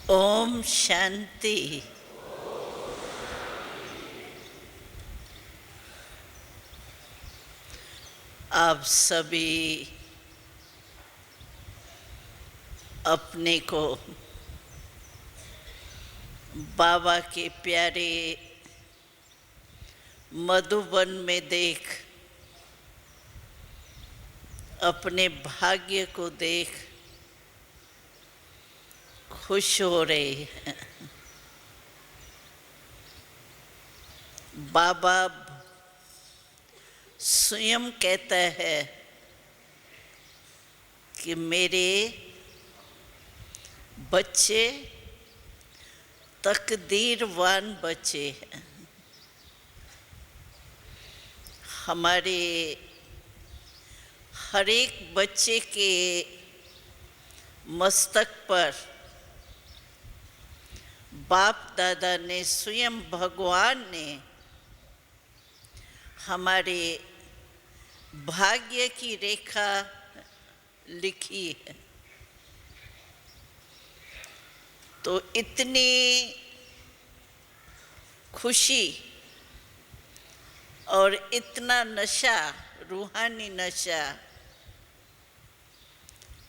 ओम शांति। आप सभी अपने को बाबा के प्यारे मधुबन में देख, अपने भाग्य को देख खुश हो रहे हैं। बाबा स्वयं कहता है कि मेरे बच्चे तकदीरवान बच्चे हैं। हमारे हर एक बच्चे के मस्तक पर बाप दादा ने, स्वयं भगवान ने हमारे भाग्य की रेखा लिखी है। तो इतनी खुशी और इतना नशा, रूहानी नशा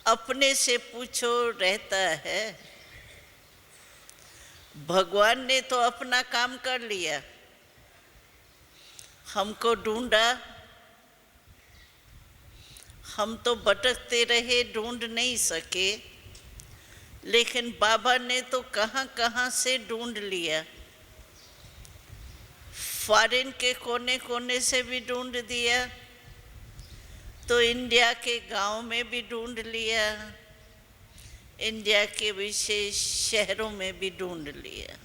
अपने से पूछो रहता है। भगवान ने तो अपना काम कर लिया, हमको ढूंढा, हम तो भटकते रहे, ढूंढ नहीं सके। लेकिन बाबा ने तो कहाँ कहाँ से ढूंढ लिया। फॉरेन के कोने कोने से भी ढूंढ दिया, तो इंडिया के गांव में भी ढूंढ लिया, इंडिया के विशेष शहरों में भी ढूंढ लिया।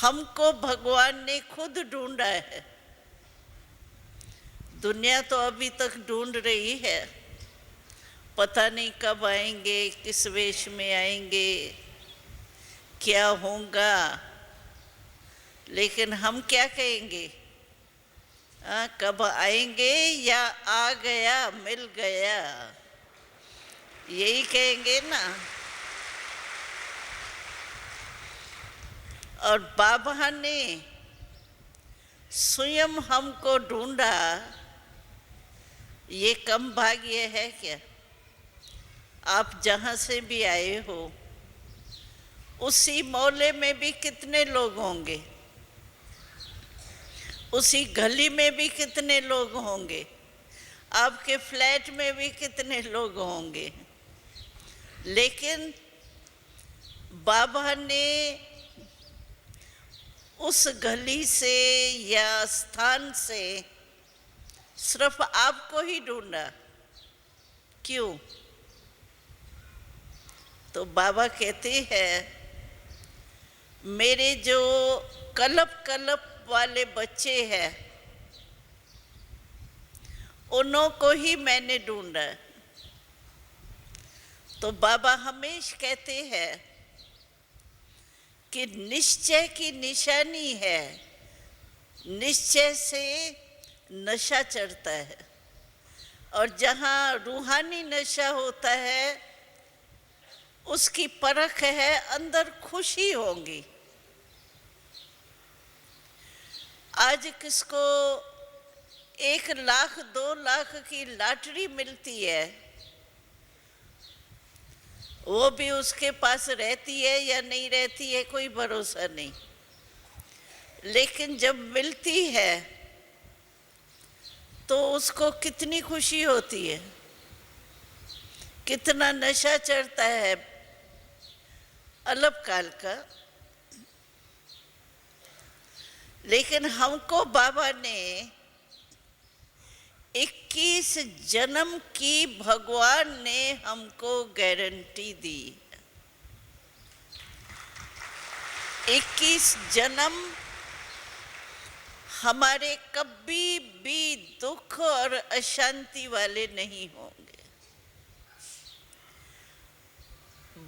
हमको भगवान ने खुद ढूंढा है। दुनिया तो अभी तक ढूंढ रही है, पता नहीं कब आएंगे, किस वेश में आएंगे, क्या होगा। लेकिन हम क्या कहेंगे? कब आएंगे या आ गया, मिल गया, यही कहेंगे ना। और बाबा ने स्वयं हमको ढूंढा, ये कम भाग्य है क्या? आप जहाँ से भी आए हो, उसी मोहल्ले में भी कितने लोग होंगे, उसी गली में भी कितने लोग होंगे, आपके फ्लैट में भी कितने लोग होंगे। लेकिन बाबा ने उस गली से या स्थान से सिर्फ आपको ही ढूंढा। क्यों? तो बाबा कहते हैं, मेरे जो कलप कलप वाले बच्चे हैं, उन्हों को ही मैंने ढूंढा। तो बाबा हमेशा कहते हैं कि निश्चय की निशानी है, निश्चय से नशा चढ़ता है। और जहाँ रूहानी नशा होता है, उसकी परख है, अंदर खुशी होगी। आज किसको 1 लाख 2 लाख की लॉटरी मिलती है, वो भी उसके पास रहती है या नहीं रहती है, कोई भरोसा नहीं। लेकिन जब मिलती है तो उसको कितनी खुशी होती है, कितना नशा चढ़ता है अल्पकाल का। लेकिन हमको बाबा ने 21 जन्म की भगवान ने हमको गारंटी दी। 21 जन्म हमारे कभी भी दुख और अशांति वाले नहीं होंगे।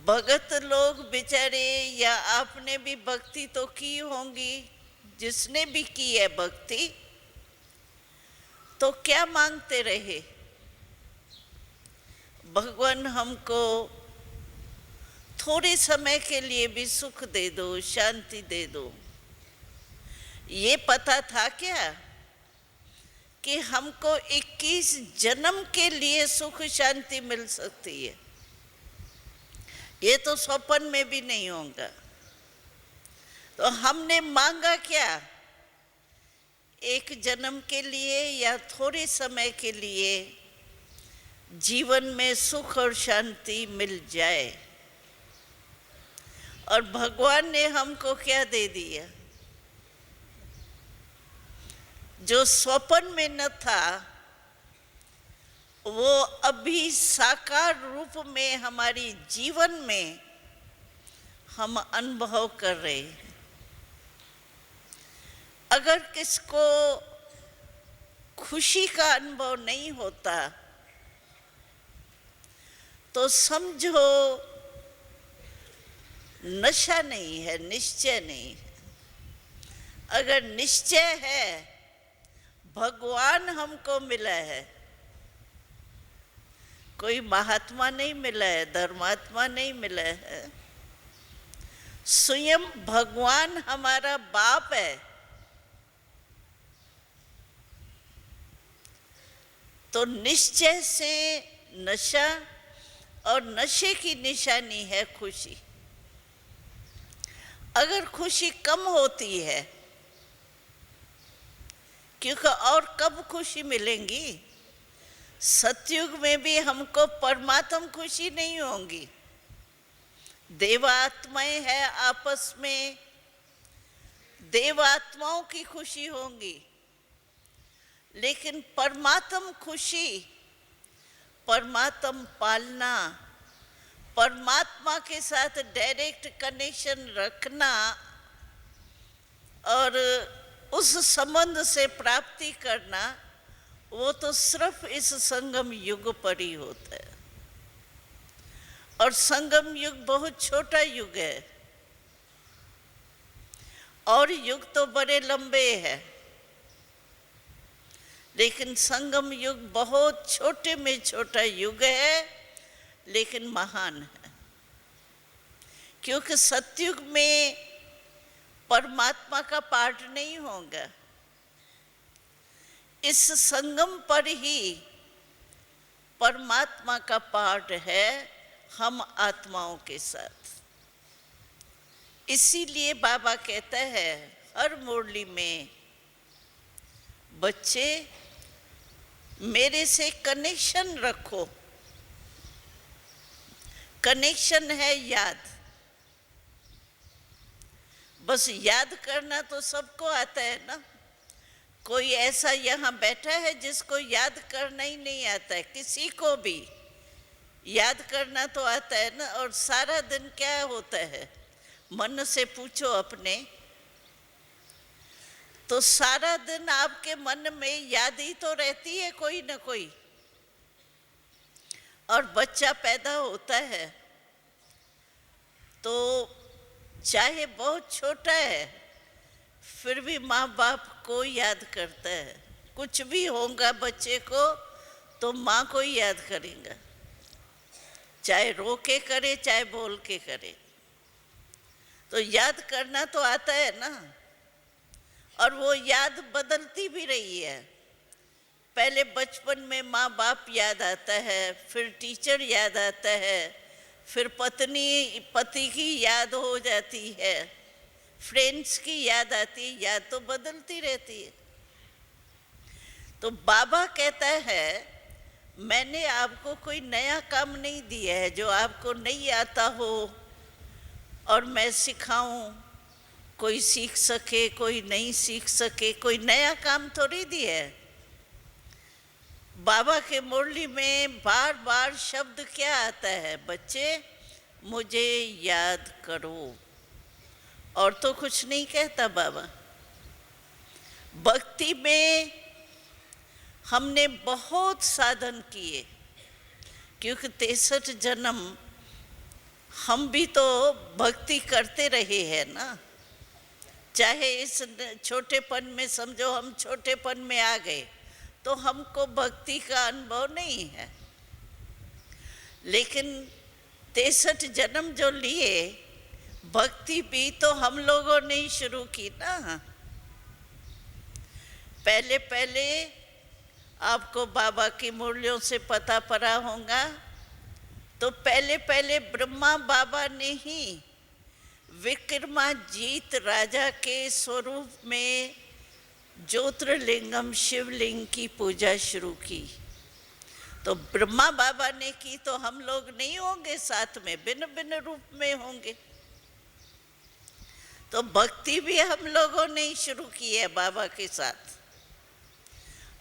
भगत लोग बेचारे, या आपने भी भक्ति तो की होंगी, जिसने भी की है भक्ति, तो क्या मांगते रहे? भगवान हमको थोड़े समय के लिए भी सुख दे दो, शांति दे दो। ये पता था क्या कि हमको 21 जन्म के लिए सुख शांति मिल सकती है? ये तो स्वप्न में भी नहीं होगा। तो हमने मांगा क्या? एक जन्म के लिए या थोड़े समय के लिए जीवन में सुख और शांति मिल जाए। और भगवान ने हमको क्या दे दिया? जो स्वप्न में न था वो अभी साकार रूप में हमारी जीवन में हम अनुभव कर रहे हैं। अगर किसको खुशी का अनुभव नहीं होता तो समझो नशा नहीं है, निश्चय नहीं है। अगर निश्चय है, भगवान हमको मिला है, कोई महात्मा नहीं मिला है, धर्मात्मा नहीं मिला है, स्वयं भगवान हमारा बाप है। तो निश्चय से नशा, और नशे की निशानी है खुशी। अगर खुशी कम होती है, क्योंकि और कब खुशी मिलेंगी? सतयुग में भी हमको परमात्म खुशी नहीं होंगी। देवात्माएं हैं, आपस में देवात्माओं की खुशी होंगी, लेकिन परमात्म खुशी, परमात्म पालना, परमात्मा के साथ डायरेक्ट कनेक्शन रखना और उस संबंध से प्राप्ति करना, वो तो सिर्फ इस संगम युग पर ही होता है। और संगम युग बहुत छोटा युग है, और युग तो बड़े लंबे हैं, लेकिन संगम युग बहुत छोटे में छोटा युग है, लेकिन महान है। क्योंकि सतयुग में परमात्मा का पार्ट नहीं होगा। इस संगम पर ही परमात्मा का पार्ट है, हम आत्माओं के साथ। इसीलिए बाबा कहता है हर मुरली में, बच्चे मेरे से कनेक्शन रखो। कनेक्शन है याद। बस याद करना तो सबको आता है ना। कोई ऐसा यहाँ बैठा है जिसको याद करना ही नहीं आता है? किसी को भी याद करना तो आता है ना। और सारा दिन क्या होता है, मन से पूछो अपने, तो सारा दिन आपके मन में याद ही तो रहती है कोई ना कोई। और बच्चा पैदा होता है तो चाहे बहुत छोटा है, फिर भी माँ बाप को याद करता है। कुछ भी होगा बच्चे को तो माँ को ही याद करेगा, चाहे रो के करे चाहे बोल के करे। तो याद करना तो आता है ना। और वो याद बदलती भी रही है। पहले बचपन में माँ बाप याद आता है, फिर टीचर याद आता है, फिर पत्नी पति की याद हो जाती है, फ्रेंड्स की याद आती है। याद तो बदलती रहती है। तो बाबा कहता है मैंने आपको कोई नया काम नहीं दिया है जो आपको नहीं आता हो और मैं सिखाऊं, कोई सीख सके कोई नहीं सीख सके। कोई नया काम थोड़ी दिया है। बाबा के मुरली में बार बार शब्द क्या आता है, बच्चे मुझे याद करो। और तो कुछ नहीं कहता बाबा। भक्ति में हमने बहुत साधन किए, क्योंकि 63 जन्म हम भी तो भक्ति करते रहे हैं ना। चाहे इस छोटेपन में समझो हम छोटेपन में आ गए तो हमको भक्ति का अनुभव नहीं है, लेकिन 63 जन्म जो लिए, भक्ति भी तो हम लोगों ने ही शुरू की ना। पहले पहले आपको बाबा की मुरलियों से पता पड़ा होगा, तो पहले पहले ब्रह्मा बाबा ने ही विक्रमाजीत राजा के स्वरूप में ज्योतिर्लिंगम शिवलिंग की पूजा शुरू की। तो ब्रह्मा बाबा ने की तो हम लोग नहीं होंगे साथ में, भिन्न भिन्न रूप में होंगे। तो भक्ति भी हम लोगों ने ही शुरू की है बाबा के साथ,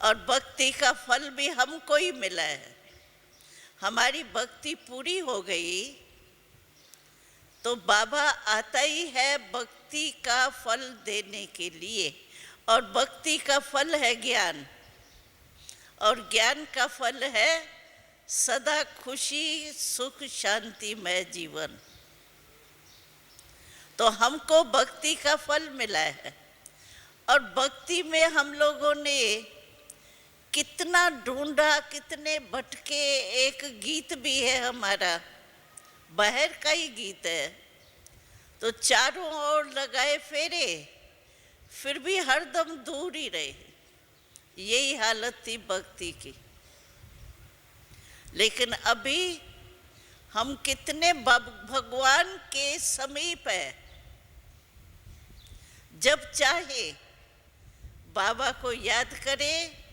और भक्ति का फल भी हमको ही मिला है। हमारी भक्ति पूरी हो गई तो बाबा आता ही है भक्ति का फल देने के लिए, और भक्ति का फल है ज्ञान, और ज्ञान का फल है सदा खुशी सुख शांतिमय जीवन। तो हमको भक्ति का फल मिला है, और भक्ति में हम लोगों ने कितना ढूंढा, कितने भटके। एक गीत भी है हमारा, बाहर का ही गीत है, तो चारों ओर लगाए फेरे फिर भी हरदम दूर ही रहे। यही हालत थी भक्ति की। लेकिन अभी हम कितने भगवान के समीप है। जब चाहे बाबा को याद करें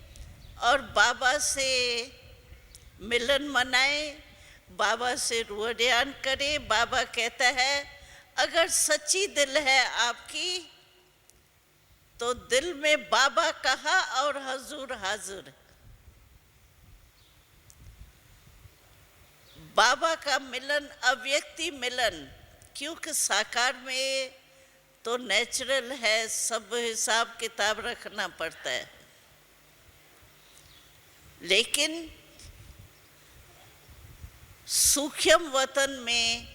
और बाबा से मिलन मनाए, बाबा से रुआन करे। बाबा कहता है अगर सच्ची दिल है आपकी तो दिल में बाबा कहा और हजूर हाजिर। बाबा का मिलन अव्यक्ति मिलन, क्योंकि साकार में तो नेचुरल है, सब हिसाब किताब रखना पड़ता है। लेकिन सूक्ष्म वतन में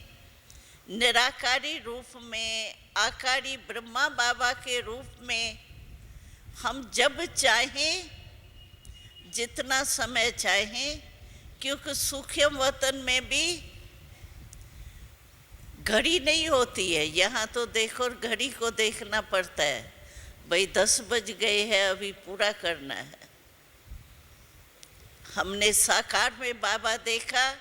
निराकारी रूप में, आकारी ब्रह्मा बाबा के रूप में हम जब चाहें, जितना समय चाहें, क्योंकि सूक्ष्म वतन में भी घड़ी नहीं होती है। यहाँ तो देखो घड़ी को देखना पड़ता है, भाई 10 बज गए हैं, अभी पूरा करना है। हमने साकार में बाबा देखा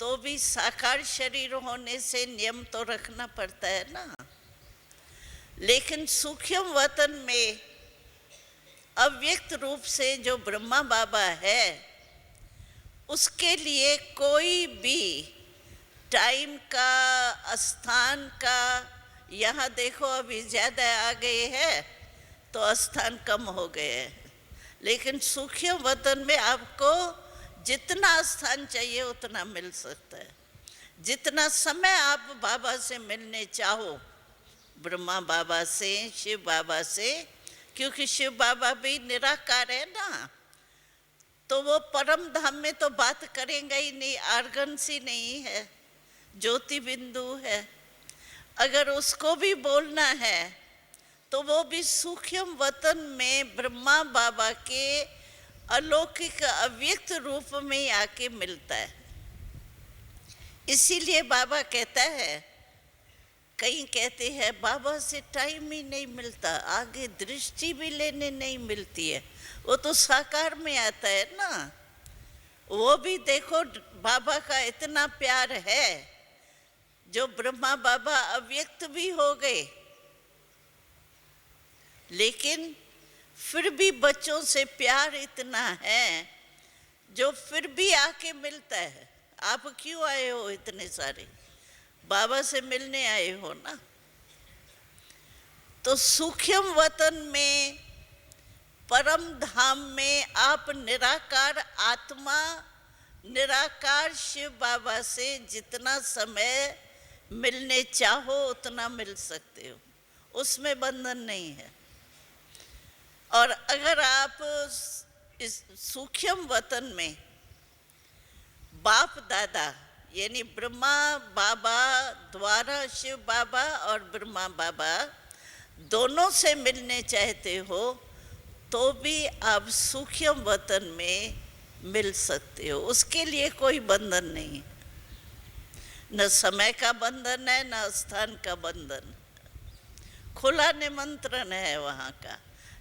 तो भी साकार शरीर होने से नियम तो रखना पड़ता है ना। लेकिन सूक्ष्म वतन में अव्यक्त रूप से जो ब्रह्मा बाबा है, उसके लिए कोई भी टाइम का, स्थान का, यहाँ देखो अभी ज़्यादा आ गए हैं तो स्थान कम हो गए हैं। लेकिन सूक्ष्म वतन में आपको जितना स्थान चाहिए उतना मिल सकता है। जितना समय आप बाबा से मिलने चाहो, ब्रह्मा बाबा से, शिव बाबा से, क्योंकि शिव बाबा भी निराकार है ना, तो वो परम धाम में तो बात करेंगे ही नहीं, आर्गनसी नहीं है, ज्योति बिंदु है। अगर उसको भी बोलना है तो वो भी सूक्ष्म वतन में ब्रह्मा बाबा के अलौकिक अव्यक्त रूप में आके मिलता है। इसीलिए बाबा कहता है, कई कहते हैं बाबा से टाइम ही नहीं मिलता, आगे दृष्टि भी लेने नहीं मिलती है। वो तो साकार में आता है ना। वो भी देखो बाबा का इतना प्यार है, जो ब्रह्मा बाबा अव्यक्त भी हो गए, लेकिन फिर भी बच्चों से प्यार इतना है जो फिर भी आके मिलता है। आप क्यों आए हो इतने सारे? बाबा से मिलने आए हो ना। तो सूक्ष्म वतन में, परम धाम में आप निराकार आत्मा, निराकार शिव बाबा से जितना समय मिलने चाहो उतना मिल सकते हो, उसमें बंधन नहीं है। और अगर आप इस सूक्ष्म वतन में बाप दादा यानी ब्रह्मा बाबा द्वारा शिव बाबा और ब्रह्मा बाबा दोनों से मिलने चाहते हो तो भी आप सूक्ष्म वतन में मिल सकते हो, उसके लिए कोई बंधन नहीं है। न समय का बंधन है, न स्थान का बंधन, खुला निमंत्रण है वहाँ का।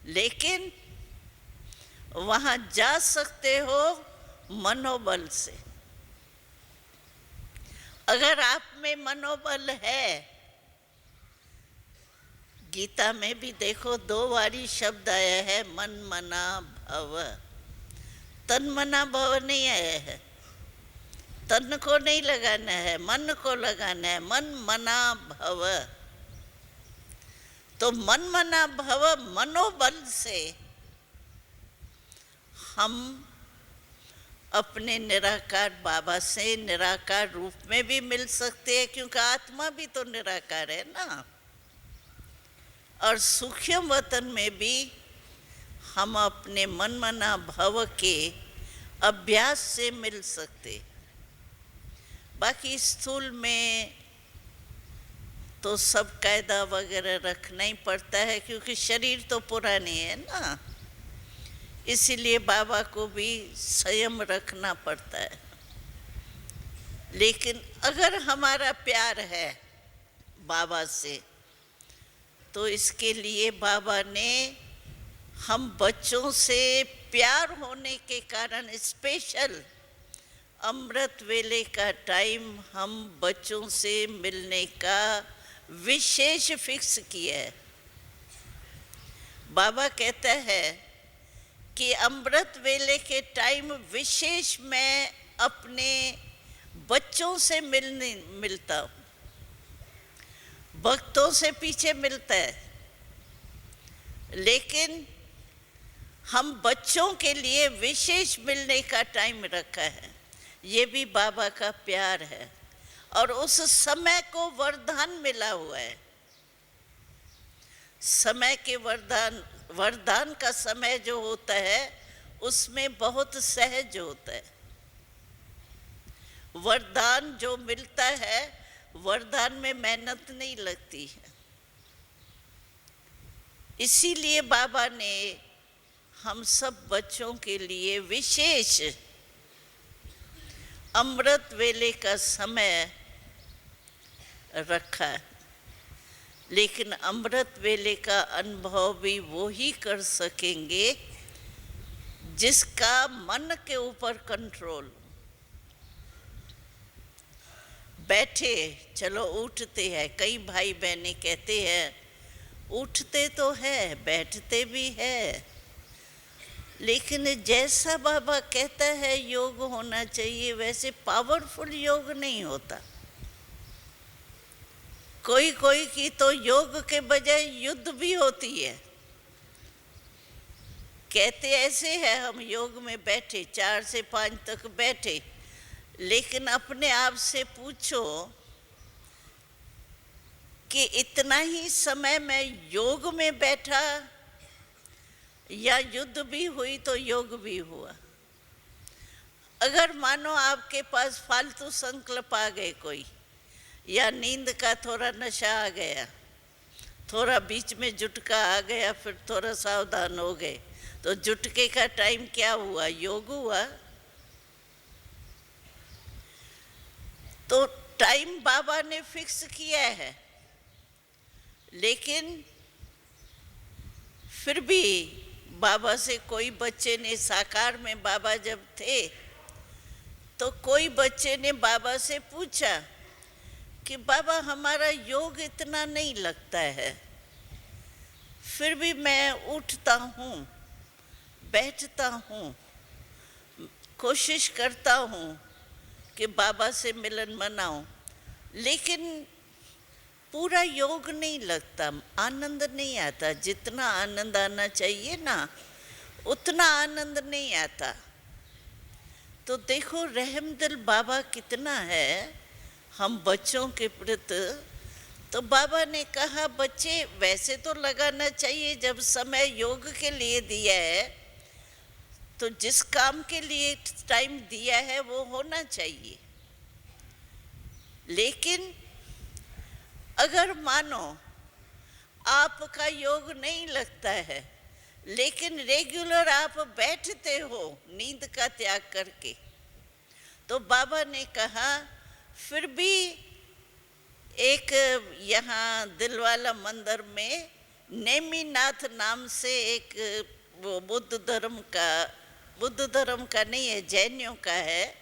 लेकिन वहाँ जा सकते हो मनोबल से। अगर आप में मनोबल है, गीता में भी देखो 2 बारी शब्द आया है, मन मना भव। तन मना भव नहीं आया है, तन को नहीं लगाना है, मन को लगाना है, मन मना भव। तो मन मना भव मनोबल से हम अपने निराकार बाबा से निराकार रूप में भी मिल सकते हैं, क्योंकि आत्मा भी तो निराकार है ना। और सूक्ष्म वतन में भी हम अपने मन मना भव के अभ्यास से मिल सकते। बाकी स्थूल में तो सब कायदा वगैरह रखना ही पड़ता है, क्योंकि शरीर तो पुरानी है ना, इसीलिए बाबा को भी संयम रखना पड़ता है। लेकिन अगर हमारा प्यार है बाबा से, तो इसके लिए बाबा ने हम बच्चों से प्यार होने के कारण स्पेशल अमृत वेले का टाइम हम बच्चों से मिलने का विशेष फिक्स किया है। बाबा कहता है कि अमृत वेले के टाइम विशेष मैं अपने बच्चों से मिलता हूँ। भक्तों से पीछे मिलता है, लेकिन हम बच्चों के लिए विशेष मिलने का टाइम रखा है। ये भी बाबा का प्यार है। और उस समय को वरदान मिला हुआ है। समय के वरदान का समय जो होता है उसमें बहुत सहज होता है। वरदान जो मिलता है, वरदान में मेहनत नहीं लगती है। इसीलिए बाबा ने हम सब बच्चों के लिए विशेष अमृत वेले का समय रखा है। लेकिन अमृत वेले का अनुभव भी वो ही कर सकेंगे जिसका मन के ऊपर कंट्रोल। बैठे चलो उठते हैं, कई भाई बहनें कहते हैं उठते तो है बैठते भी है, लेकिन जैसा बाबा कहता है योग होना चाहिए वैसे पावरफुल योग नहीं होता। कोई कोई की तो योग के बजाय युद्ध भी होती है। कहते ऐसे हैं हम योग में बैठे 4 से 5 तक बैठे, लेकिन अपने आप से पूछो कि इतना ही समय मैं योग में बैठा या युद्ध भी हुई तो योग भी हुआ। अगर मानो आपके पास फालतू संकल्प आ गए कोई, या नींद का थोड़ा नशा आ गया, थोड़ा बीच में झुटका आ गया, फिर थोड़ा सावधान हो गए, तो झुटके का टाइम क्या हुआ? योग हुआ। तो टाइम बाबा ने फिक्स किया है, लेकिन फिर भी बाबा से कोई बच्चे ने, साकार में बाबा जब थे तो कोई बच्चे ने बाबा से पूछा कि बाबा हमारा योग इतना नहीं लगता है, फिर भी मैं उठता हूँ, बैठता हूँ, कोशिश करता हूँ कि बाबा से मिलन मनाऊं, लेकिन पूरा योग नहीं लगता, आनंद नहीं आता। जितना आनंद आना चाहिए ना उतना आनंद नहीं आता। तो देखो रहमदिल बाबा कितना है हम बच्चों के प्रति। तो बाबा ने कहा बच्चे वैसे तो लगाना चाहिए, जब समय योग के लिए दिया है तो जिस काम के लिए टाइम दिया है वो होना चाहिए। लेकिन अगर मानो आपका योग नहीं लगता है, लेकिन रेगुलर आप बैठते हो नींद का त्याग करके, तो बाबा ने कहा फिर भी एक यहाँ दिलवाला मंदिर में नेमिनाथ नाम से एक वो बुद्ध धर्म का नहीं है, जैनियों का है,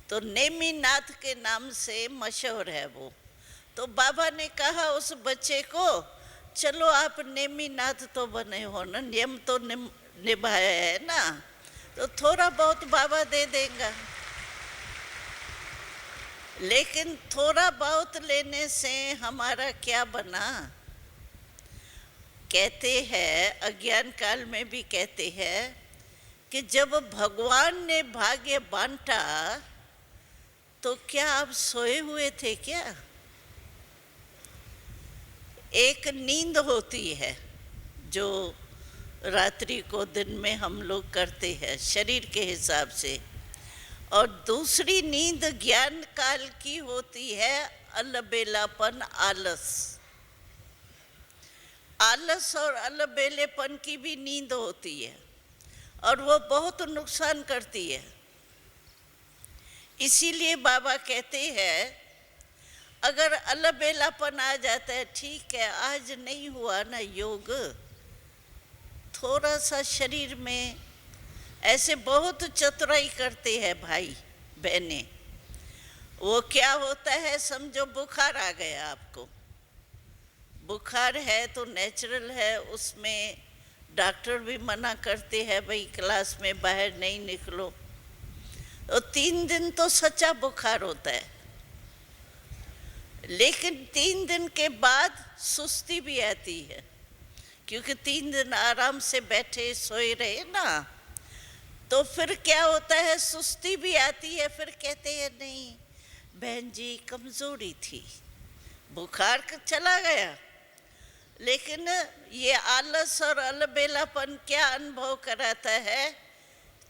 तो नेमिनाथ के नाम से मशहूर है वो। तो बाबा ने कहा उस बच्चे को, चलो आप नेमिनाथ तो बने हो ना, नियम तो निभाया है ना, तो थोड़ा बहुत बाबा दे देगा। लेकिन थोड़ा बहुत लेने से हमारा क्या बना? कहते हैं, अज्ञान काल में भी कहते हैं कि जब भगवान ने भाग्य बांटा तो क्या आप सोए हुए थे क्या? एक नींद होती है जो रात्रि को दिन में हम लोग करते हैं शरीर के हिसाब से, और दूसरी नींद ज्ञान काल की होती है, अलबेलापन, आलस और अलबेलेपन की भी नींद होती है, और वो बहुत नुकसान करती है। इसीलिए बाबा कहते हैं अगर अलबेलापन आ जाता है, ठीक है आज नहीं हुआ ना योग, थोड़ा सा शरीर में, ऐसे बहुत चतुराई करते हैं भाई बहने। वो क्या होता है, समझो बुखार आ गया आपको, बुखार है तो नेचुरल है, उसमें डॉक्टर भी मना करते हैं भाई क्लास में बाहर नहीं निकलो, तो 3 दिन तो सच्चा बुखार होता है। लेकिन 3 दिन के बाद सुस्ती भी आती है, क्योंकि 3 दिन आराम से बैठे सोए रहे ना, तो फिर क्या होता है, सुस्ती भी आती है। फिर कहते हैं नहीं बहन जी कमजोरी थी, बुखार चला गया, लेकिन ये आलस और अलबेलापन क्या अनुभव कराता है,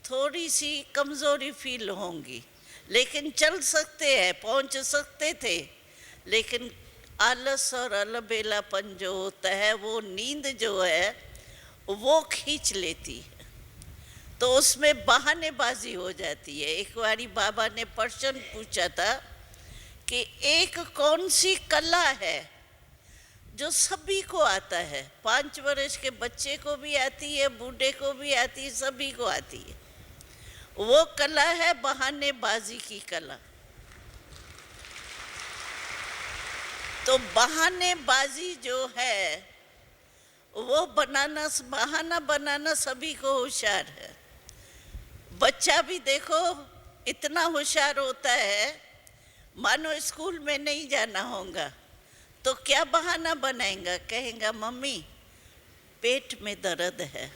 थोड़ी सी कमजोरी फील होंगी, लेकिन चल सकते हैं, पहुंच सकते थे। लेकिन आलस और अलबेलापन जो होता है, वो नींद जो है वो खींच लेती है, तो उसमें बहानेबाजी हो जाती है। एक बारी बाबा ने प्रश्न पूछा था कि एक कौन सी कला है जो सभी को आता है, 5 वर्ष के बच्चे को भी आती है, बूढ़े को भी आती है, सभी को आती है। वो कला है बहानेबाजी की कला। तो बहानेबाजी जो है वो बहाना बनाना सभी को होशियार है। बच्चा भी देखो इतना होशियार होता है, मानो स्कूल में नहीं जाना होगा तो क्या बहाना बनाएगा, कहेगा मम्मी पेट में दर्द है।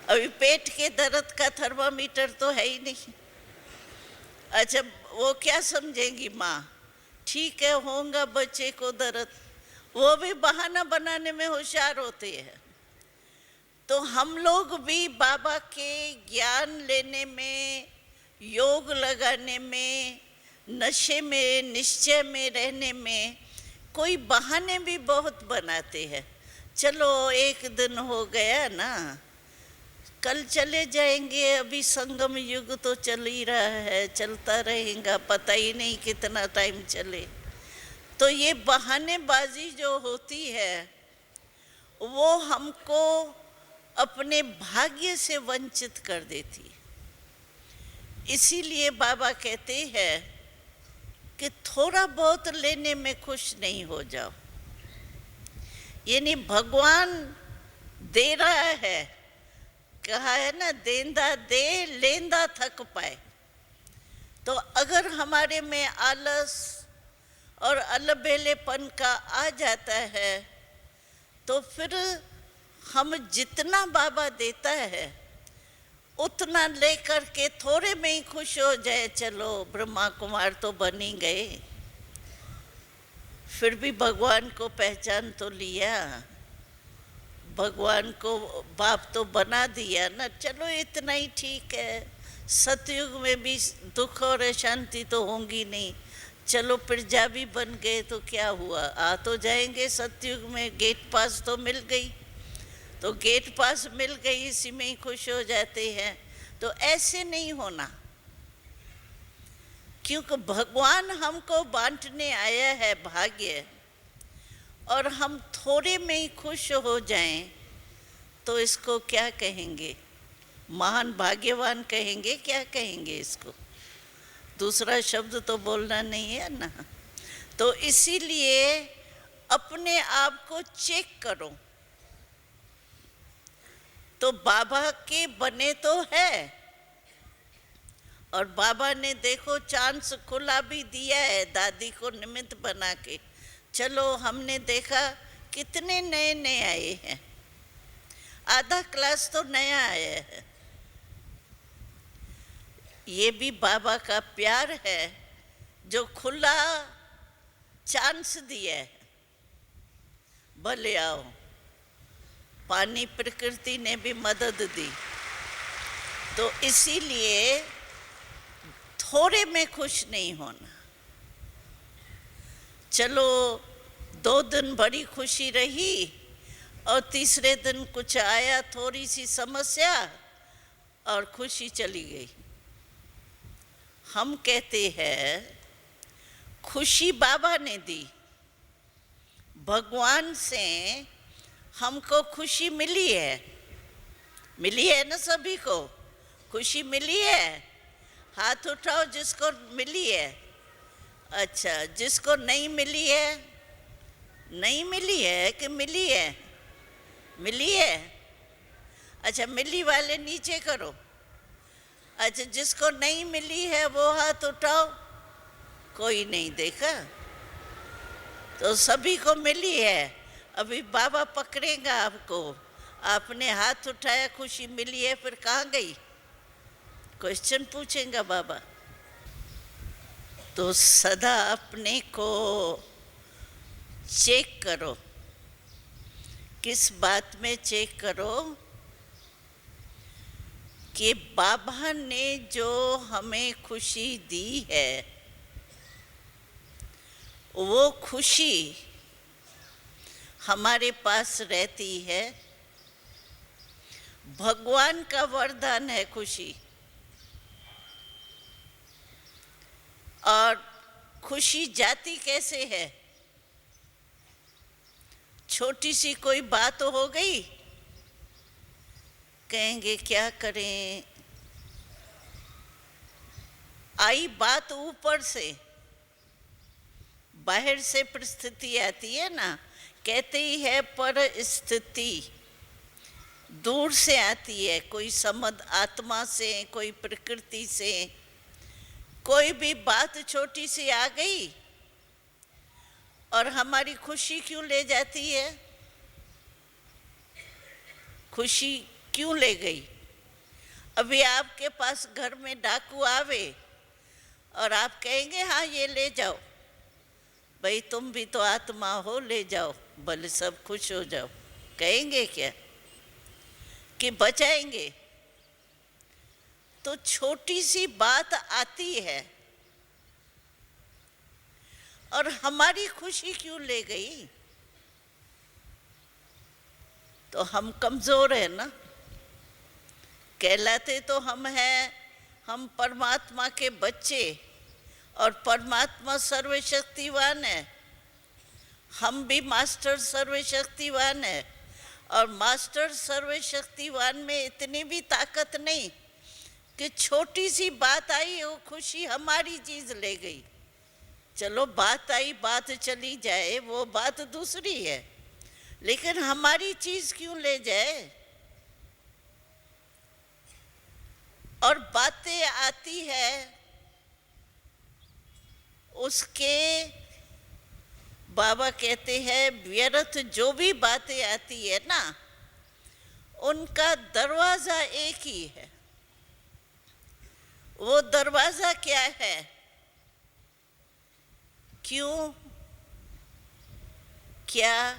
अभी पेट के दर्द का थर्मामीटर तो है ही नहीं। अच्छा वो क्या समझेंगी माँ, ठीक है होगा बच्चे को दर्द, वो भी बहाना बनाने में होशियार होते हैं। तो हम लोग भी बाबा के ज्ञान लेने में, योग लगाने में, नशे में, निश्चय में रहने में कोई बहाने भी बहुत बनाते हैं। चलो एक दिन हो गया ना, कल चले जाएंगे, अभी संगम युग तो चल ही रहा है, चलता रहेगा, पता ही नहीं कितना टाइम चले। तो ये बहानेबाजी जो होती है वो हमको अपने भाग्य से वंचित कर देती है। इसीलिए बाबा कहते हैं कि थोड़ा बहुत लेने में खुश नहीं हो जाओ। यानी भगवान दे रहा है, कहा है ना देंदा दे लेंदा थक पाए। तो अगर हमारे में आलस और अलबेलेपन का आ जाता है तो फिर हम जितना बाबा देता है उतना लेकर के थोड़े में ही खुश हो जाए, चलो ब्रह्मा कुमार तो बन ही गए, फिर भी भगवान को पहचान तो लिया, भगवान को बाप तो बना दिया ना, चलो इतना ही ठीक है। सतयुग में भी दुख और अशांति तो होंगी नहीं, चलो प्रजा भी बन गए तो क्या हुआ, आ तो जाएंगे सतयुग में, गेट पास तो मिल गई, तो गेट पास मिल गई, इसी में ही खुश हो जाते हैं। तो ऐसे नहीं होना। क्योंकि भगवान हमको बांटने आया है भाग्य, और हम थोड़े में ही खुश हो जाएं तो इसको क्या कहेंगे? महान भाग्यवान कहेंगे? क्या कहेंगे इसको? दूसरा शब्द तो बोलना नहीं है ना। तो इसीलिए अपने आप को चेक करो। तो बाबा के बने तो है, और बाबा ने देखो चांस खुला भी दिया है दादी को निमित्त बना के। चलो, हमने देखा कितने नए नए आए हैं, आधा क्लास तो नया आया है। ये भी बाबा का प्यार है जो खुला चांस दिया है, भले आओ। पानी प्रकृति ने भी मदद दी। तो इसीलिए थोड़े में खुश नहीं होना। चलो, 2 दिन बड़ी खुशी रही और तीसरे दिन कुछ आया, थोड़ी सी समस्या, और खुशी चली गई। हम कहते हैं खुशी बाबा ने दी, भगवान से हमको खुशी मिली है। मिली है ना? सभी को खुशी मिली है? हाथ उठाओ जिसको मिली है। अच्छा, जिसको नहीं मिली है? नहीं मिली है कि मिली है? मिली है। अच्छा, मिली वाले नीचे करो। अच्छा, जिसको नहीं मिली है वो हाथ उठाओ। कोई नहीं देखा? तो सभी को मिली है। अभी बाबा पकड़ेगा आपको। आपने हाथ उठाया, खुशी मिली है, फिर कहाँ गई? क्वेश्चन पूछेगा बाबा। तो सदा अपने को चेक करो। किस बात में चेक करो? कि बाबा ने जो हमें खुशी दी है, वो खुशी हमारे पास रहती है। भगवान का वरदान है खुशी। और खुशी जाती कैसे है? छोटी सी कोई बात हो गई, कहेंगे क्या करें, आई बात ऊपर से, बाहर से परिस्थिति आती है ना। कहते ही है परिस्थिति दूर से आती है, कोई संबंध आत्मा से, कोई प्रकृति से। कोई भी बात छोटी सी आ गई और हमारी खुशी क्यों ले जाती है? खुशी क्यों ले गई? अभी आपके पास घर में डाकू आवे और आप कहेंगे हाँ ये ले जाओ, भाई तुम भी तो आत्मा हो, ले जाओ, भले सब खुश हो जाओ। कहेंगे क्या कि बचाएंगे? तो छोटी सी बात आती है और हमारी खुशी क्यों ले गई? तो हम कमजोर है ना। कहलाते तो हम हैं, हम परमात्मा के बच्चे, और परमात्मा सर्वशक्तिवान है। हम भी मास्टर सर्वशक्तिवान है, और मास्टर सर्वशक्तिवान में इतनी भी ताकत नहीं कि छोटी सी बात आई वो खुशी हमारी चीज ले गई। चलो बात आई, बात चली जाए, वो बात दूसरी है, लेकिन हमारी चीज क्यों ले जाए? और बातें आती है, उसके बाबा कहते हैं व्यर्थ जो भी बातें आती है ना, उनका दरवाजा एक ही है। वो दरवाजा क्या है? क्यों, क्या,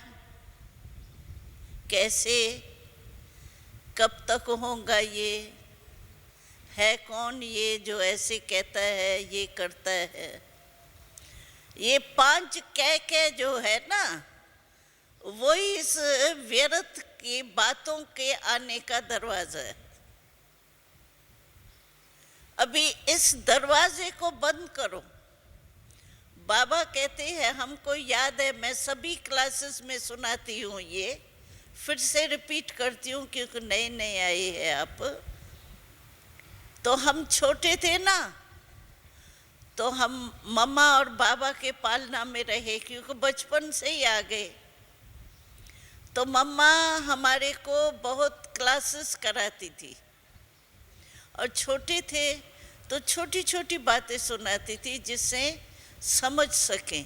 कैसे, कब तक होगा, ये है कौन ये जो ऐसे कहता है, ये करता है। ये 5 कह जो है ना, वही इस व्यर्थ की बातों के आने का दरवाजा है। अभी इस दरवाजे को बंद करो। बाबा कहते हैं, हमको याद है, मैं सभी क्लासेस में सुनाती हूँ, ये फिर से रिपीट करती हूँ क्योंकि नए नए आए हैं आप। तो हम छोटे थे ना, तो हम मम्मा और बाबा के पालना में रहे क्योंकि बचपन से ही आ गए। तो मम्मा हमारे को बहुत क्लासेस कराती थी और छोटे थे तो छोटी छोटी बातें सुनाती थी जिससे समझ सकें।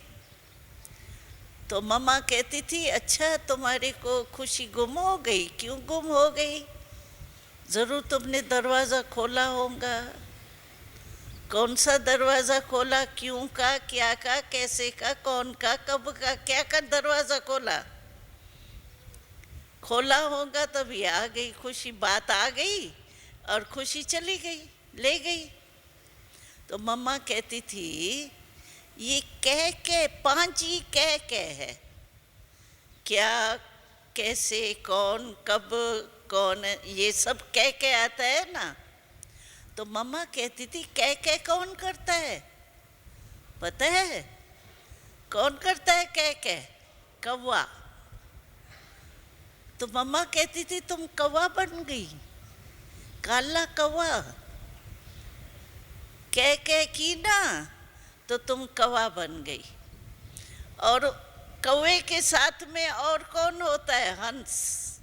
तो मम्मा कहती थी, अच्छा तुम्हारे को खुशी गुम हो गई, क्यों गुम हो गई? ज़रूर तुमने दरवाज़ा खोला होगा। कौन सा दरवाज़ा खोला, क्यों का, क्या का, कैसे का, कौन का, कब का, क्या का दरवाज़ा खोला? खोला होगा तभी आ गई खुशी, बात आ गई और खुशी चली गई, ले गई। तो मम्मा कहती थी, ये कह 5 ही कह है, क्या, कैसे, कौन, कब, कौन, ये सब कह आता है ना। तो मम्मा कहती थी, कह कौन करता है पता है? कौन करता है कह? कौवा। तो मम्मा कहती थी, तुम कौवा बन गई, काला कौवा। कह की ना तो तुम कौवा बन गई। और कौवे के साथ में और कौन होता है? हंस।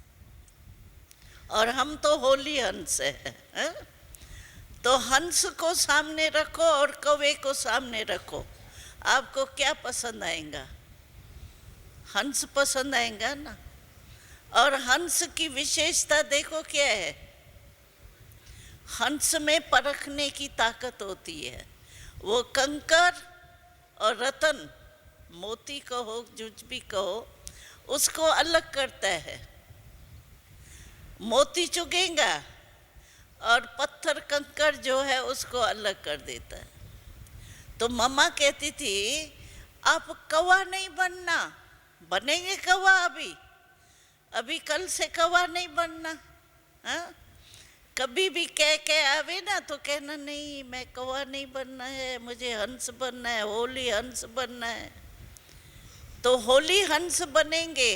और हम तो होली हंस है। तो हंस को सामने रखो और कौवे को सामने रखो, आपको क्या पसंद आएगा? हंस पसंद आएगा ना। और हंस की विशेषता देखो क्या है, हंस में परखने की ताकत होती है। वो कंकर और रतन, मोती कहो, कुछ भी कहो, उसको अलग करता है। मोती चुगेगा और पत्थर कंकर जो है उसको अलग कर देता है। तो मम्मा कहती थी, आप कौवा नहीं बनना, बनेंगे कौवा अभी कल से कौवा नहीं बनना। हाँ, कभी भी कह आवे ना तो कहना, नहीं मैं कौवा नहीं बनना है, मुझे हंस बनना है, होली हंस बनना है। तो होली हंस बनेंगे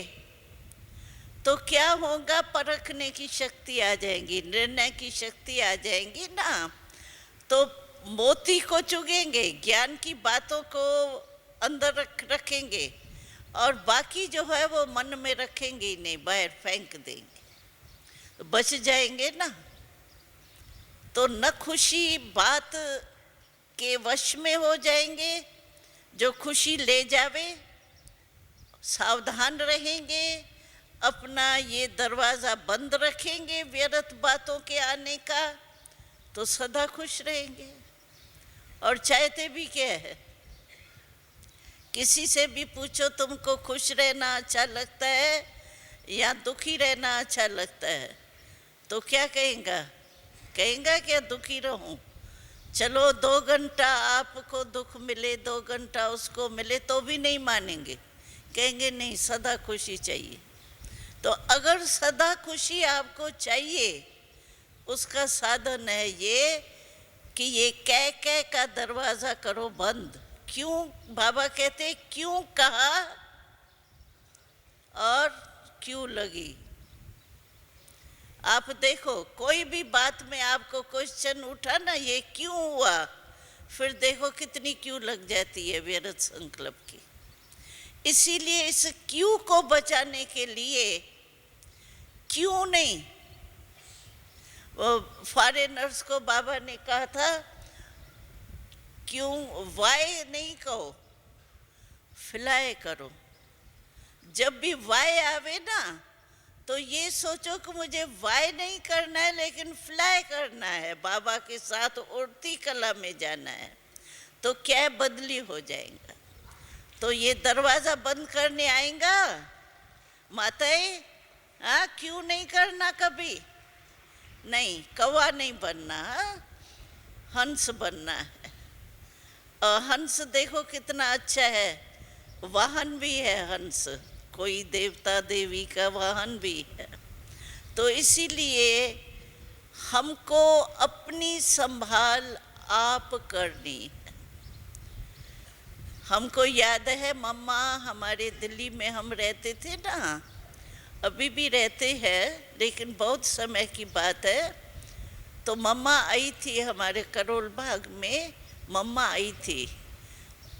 तो क्या होगा? परखने की शक्ति आ जाएगी, निर्णय की शक्ति आ जाएगी ना। तो मोती को चुगेंगे, ज्ञान की बातों को अंदर रखेंगे और बाकी जो है वो मन में रखेंगे ही नहीं, बाहर फेंक देंगे, तो बच जाएंगे ना। तो न खुशी बात के वश में हो जाएंगे, जो खुशी ले जावे, सावधान रहेंगे, अपना ये दरवाज़ा बंद रखेंगे व्यर्थ बातों के आने का, तो सदा खुश रहेंगे। और चाहते भी क्या है? किसी से भी पूछो, तुमको खुश रहना अच्छा लगता है या दुखी रहना अच्छा लगता है, तो क्या कहेगा? कहेगा क्या दुखी रहूं? चलो 2 घंटा आपको दुख मिले, 2 घंटा उसको मिले, तो भी नहीं मानेंगे, कहेंगे नहीं सदा खुशी चाहिए। तो अगर सदा खुशी आपको चाहिए, उसका साधन है ये कि ये कह का दरवाज़ा करो बंद। क्यों? बाबा कहते, क्यों कहा और क्यों लगी। आप देखो, कोई भी बात में आपको क्वेश्चन उठा ना, ये क्यों हुआ, फिर देखो कितनी क्यों लग जाती है व्यर्थ संकल्प की। इसीलिए इस क्यों को बचाने के लिए, क्यों नहीं, वो फॉरेनर्स को बाबा ने कहा था, क्यों वाय नहीं कहो, फ्लाई करो। जब भी वाय आवे ना तो ये सोचो कि मुझे वाय नहीं करना है लेकिन फ्लाई करना है, बाबा के साथ उड़ती कला में जाना है, तो क्या बदली हो जाएगा। तो ये दरवाज़ा बंद करने आएगा माताएं, हाँ, क्यों नहीं करना कभी नहीं, कौवा नहीं बनना, हंस बनना है। हंस देखो कितना अच्छा है, वाहन भी है हंस, कोई देवता देवी का वाहन भी है। तो इसीलिए हमको अपनी संभाल आप करनी है। हमको याद है मम्मा हमारे दिल्ली में हम रहते थे ना, अभी भी रहते हैं लेकिन बहुत समय की बात है। तो मम्मा आई थी हमारे करोल बाग में, मम्मा आई थी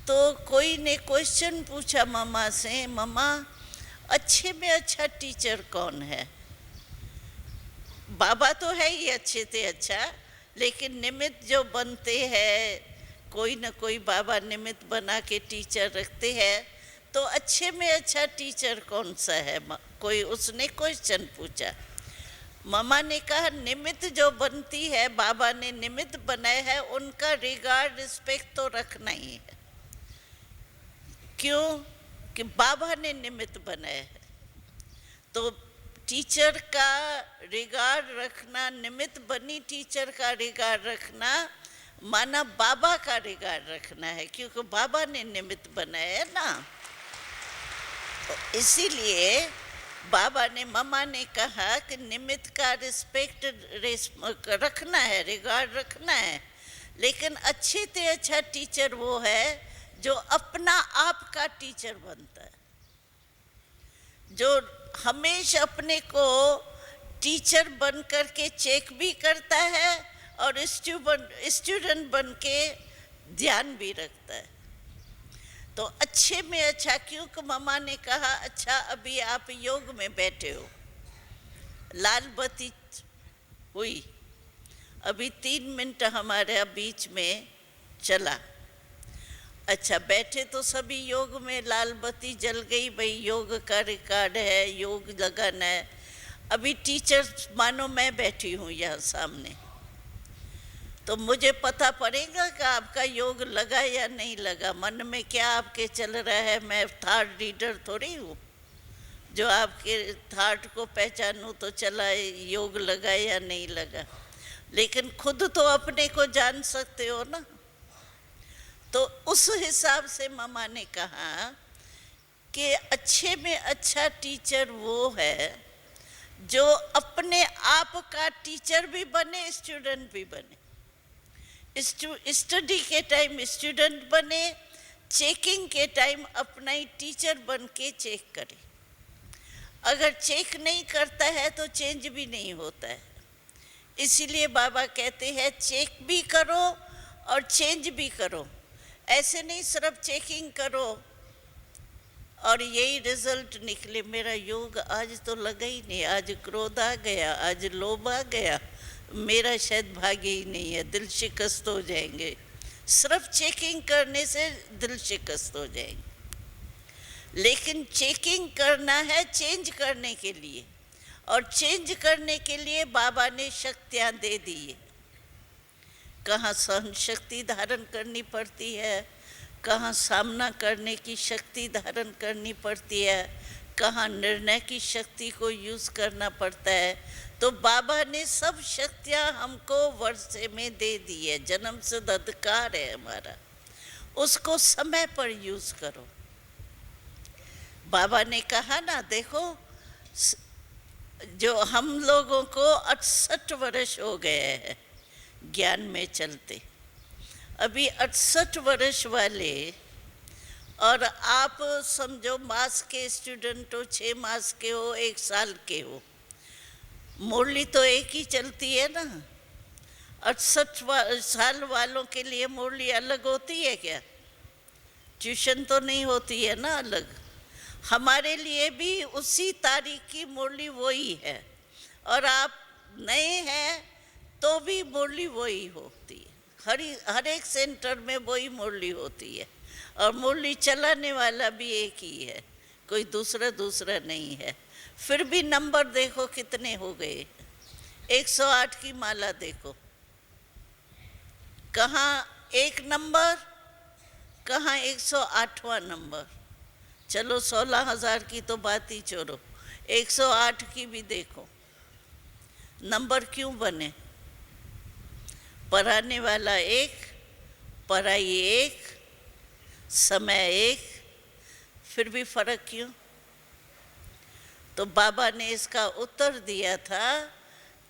तो कोई ने क्वेश्चन पूछा मम्मा से, मम्मा अच्छे में अच्छा टीचर कौन है? बाबा तो है ही अच्छे से अच्छा, लेकिन निमित्त जो बनते हैं, कोई न कोई बाबा निमित्त बना के टीचर रखते हैं, तो अच्छे में अच्छा टीचर कौन सा है? कोई उसने क्वेश्चन पूछा। मम्मा ने कहा निमित्त जो बनती है, बाबा ने निमित्त बनाए हैं, उनका रिगार्ड रिस्पेक्ट तो रखना ही है। क्यों? कि बाबा ने निमित्त बनाए हैं। तो टीचर का रिगार्ड रखना, निमित्त बनी टीचर का रिगार्ड रखना, माना बाबा का रिगार्ड रखना है, क्योंकि बाबा ने निमित्त बनाया है ना। तो इसीलिए बाबा ने, मम्मा ने कहा कि निमित्त का रिस्पेक्ट रखना है, रिगार्ड रखना है, लेकिन अच्छे से अच्छा टीचर वो है जो अपना आप का टीचर बनता है, जो हमेशा अपने को टीचर बन कर के चेक भी करता है और स्टूडेंट बन के ध्यान भी रखता है। तो अच्छे में अच्छा, क्योंकि मम्मा ने कहा अच्छा अभी आप योग में बैठे हो, लाल बत्ती हुई, अभी 3 मिनट हमारे बीच में चला। अच्छा बैठे तो सभी योग में, लाल बत्ती जल गई, भाई योग का रिकॉर्ड है, योग लगन है। अभी टीचर मानो मैं बैठी हूँ यहाँ सामने, तो मुझे पता पड़ेगा कि आपका योग लगा या नहीं लगा, मन में क्या आपके चल रहा है। मैं थॉट रीडर थोड़ी हूँ जो आपके थॉट को पहचानूँ तो चला योग लगा या नहीं लगा, लेकिन खुद तो अपने को जान सकते हो ना। तो उस हिसाब से मम्मा ने कहा कि अच्छे में अच्छा टीचर वो है जो अपने आप का टीचर भी बने, स्टूडेंट भी बने। स्टडी के टाइम स्टूडेंट बने, चेकिंग के टाइम अपना ही टीचर बन के चेक करे। अगर चेक नहीं करता है तो चेंज भी नहीं होता है। इसीलिए बाबा कहते हैं चेक भी करो और चेंज भी करो। ऐसे नहीं सिर्फ चेकिंग करो और यही रिजल्ट निकले, मेरा योग आज तो लगा ही नहीं, आज क्रोध आ गया, आज लोभ आ गया, मेरा शायद भाग्य ही नहीं है, दिल शिकस्त हो जाएंगे। सिर्फ चेकिंग करने से दिल शिकस्त हो जाएंगे। लेकिन चेकिंग करना है चेंज करने के लिए, और चेंज करने के लिए बाबा ने शक्तियाँ दे दी है। कहाँ सहन शक्ति धारण करनी पड़ती है, कहाँ सामना करने की शक्ति धारण करनी पड़ती है, कहाँ निर्णय की शक्ति को यूज़ करना पड़ता है। तो बाबा ने सब शक्तियाँ हमको वर्षे में दे दी है, जन्म से अधिकार है हमारा, उसको समय पर यूज़ करो। बाबा ने कहा ना, देखो जो हम लोगों को 68 वर्ष हो गए हैं ज्ञान में चलते, अभी 68 वर्ष वाले, और आप समझो मास के स्टूडेंट हो, 6 मास के हो, 1 साल के हो, मुरली तो एक ही चलती है ना। 68 साल वालों के लिए मुरली अलग होती है क्या? ट्यूशन तो नहीं होती है ना अलग। हमारे लिए भी उसी तारीख की मुरली वही है, और आप नए हैं तो भी मुरली वही होती है। हर एक सेंटर में वही मुरली होती है, और मुरली चलाने वाला भी एक ही है, कोई दूसरा नहीं है। फिर भी नंबर देखो कितने हो गए। 108 की माला देखो, कहाँ 1 नंबर, कहाँ 108वां नंबर। चलो 16,000 की तो बात ही छोड़ो, 108 की भी देखो। नंबर क्यों बने? पढ़ाने वाला एक, पढ़ाई एक, समय एक, फिर भी फर्क क्यों? तो बाबा ने इसका उत्तर दिया था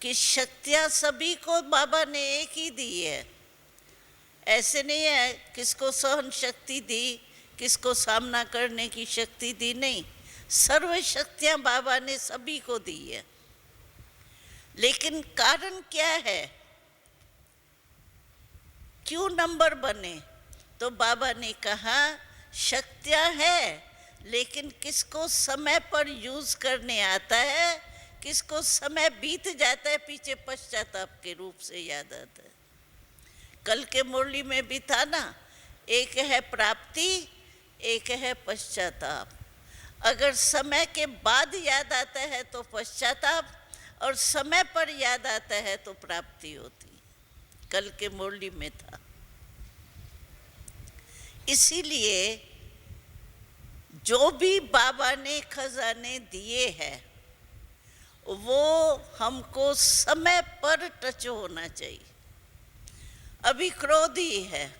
कि शक्तियाँ सभी को बाबा ने एक ही दी है, ऐसे नहीं है किसको सहन शक्ति दी, किसको सामना करने की शक्ति दी, नहीं, सर्व शक्तियां बाबा ने सभी को दी है। लेकिन कारण क्या है, क्यों नंबर बने? तो बाबा ने कहा शक्तियां है, लेकिन किसको समय पर यूज करने आता है, किसको समय बीत जाता है पीछे पश्चाताप के रूप से याद आता है। कल के मुरली में भी था ना, एक है प्राप्ति, एक है पश्चाताप। अगर समय के बाद याद आता है तो पश्चाताप, और समय पर याद आता है तो प्राप्ति होती। कल के मुरली में था। इसीलिए जो भी बाबा ने खजाने दिए हैं वो हमको समय पर टच होना चाहिए। अभी क्रोध ही है,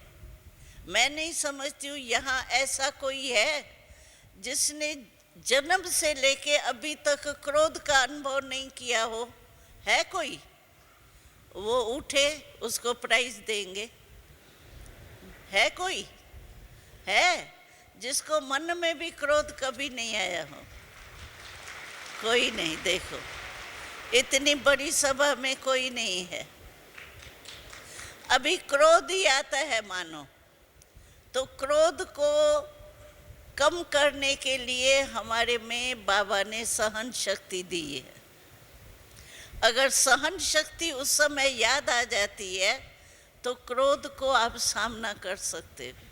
मैं नहीं समझती हूँ यहाँ ऐसा कोई है जिसने जन्म से लेके अभी तक क्रोध का अनुभव नहीं किया हो। है कोई? वो उठे उसको प्राइज देंगे। है कोई? है जिसको मन में भी क्रोध कभी नहीं आया हो? कोई नहीं। देखो इतनी बड़ी सभा में कोई नहीं है। अभी क्रोध ही आता है मानो। तो क्रोध को कम करने के लिए हमारे में बाबा ने सहन शक्ति दी है। अगर सहन शक्ति उस समय याद आ जाती है तो क्रोध को आप सामना कर सकते हो।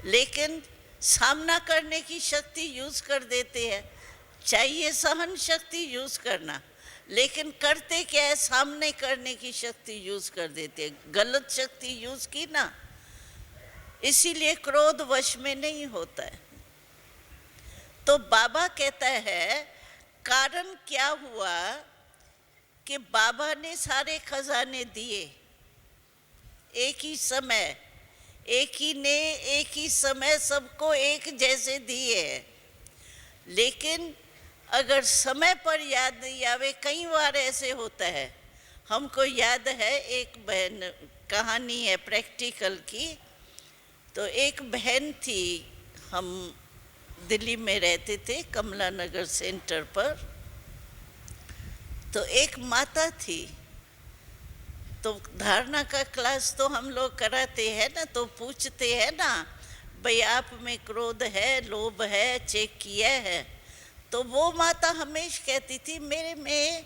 लेकिन सामना करने की शक्ति यूज कर देते हैं। चाहिए सहन शक्ति यूज करना, लेकिन करते क्या है, सामने करने की शक्ति यूज कर देते हैं। गलत शक्ति यूज की ना, इसीलिए क्रोध वश में नहीं होता है। तो बाबा कहता है कारण क्या हुआ कि बाबा ने सारे खजाने दिए एक ही समय, एक ही ने एक ही समय सबको एक जैसे दिए। लेकिन अगर समय पर याद नहीं आवे, कई बार ऐसे होता है। हमको याद है एक बहन, कहानी है प्रैक्टिकल की। तो एक बहन थी, हम दिल्ली में रहते थे कमला नगर सेंटर पर। तो एक माता थी, तो धारणा का क्लास तो हम लोग कराते हैं ना, तो पूछते हैं ना भाई आप में क्रोध है, लोभ है, चेक किया है? तो वो माता हमेशा कहती थी मेरे में